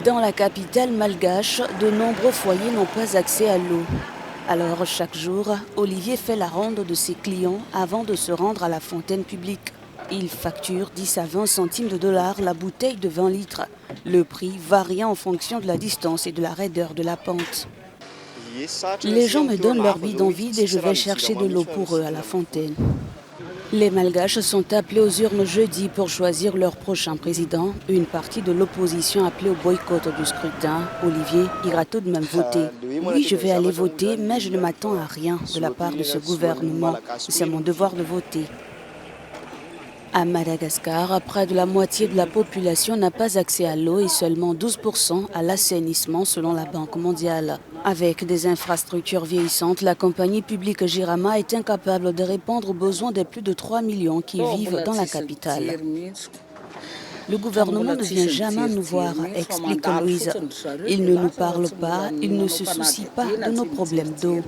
Dans la capitale malgache, de nombreux foyers n'ont pas accès à l'eau. Alors chaque jour, Olivier fait la ronde de ses clients avant de se rendre à la fontaine publique. Il facture 10 à 20 centimes de dollars la bouteille de 20 litres. Le prix variant en fonction de la distance et de la raideur de la pente. Les gens me donnent leur bidon vide et je vais chercher de l'eau pour eux à la fontaine. Les Malgaches sont appelés aux urnes jeudi pour choisir leur prochain président. Une partie de l'opposition appelée au boycott du scrutin. Olivier ira tout de même voter. Oui, je vais aller voter, mais je ne m'attends à rien de la part de ce gouvernement. C'est mon devoir de voter. À Madagascar, près de la moitié de la population n'a pas accès à l'eau et seulement 12% à l'assainissement selon la Banque mondiale. Avec des infrastructures vieillissantes, la compagnie publique Jirama est incapable de répondre aux besoins des plus de 3 millions qui vivent dans la capitale. Le gouvernement ne vient jamais nous voir, explique Louise. Il ne nous parle pas, il ne se soucie pas de nos problèmes d'eau.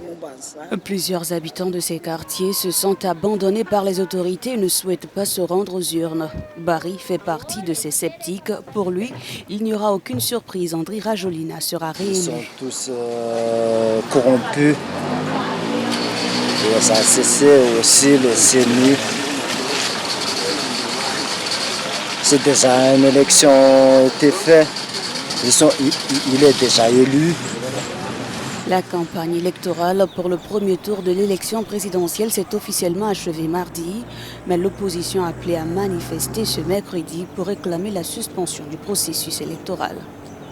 Plusieurs habitants de ces quartiers se sentent abandonnés par les autorités et ne souhaitent pas se rendre aux urnes. Barry fait partie de ces sceptiques. Pour lui, il n'y aura aucune surprise. Andry Rajolina sera réélu. Ils sont tous corrompus. Et ça a cessé aussi les CNI. C'est déjà une élection a été faite. Il est déjà élu. La campagne électorale pour le premier tour de l'élection présidentielle s'est officiellement achevée mardi, mais l'opposition a appelé à manifester ce mercredi pour réclamer la suspension du processus électoral.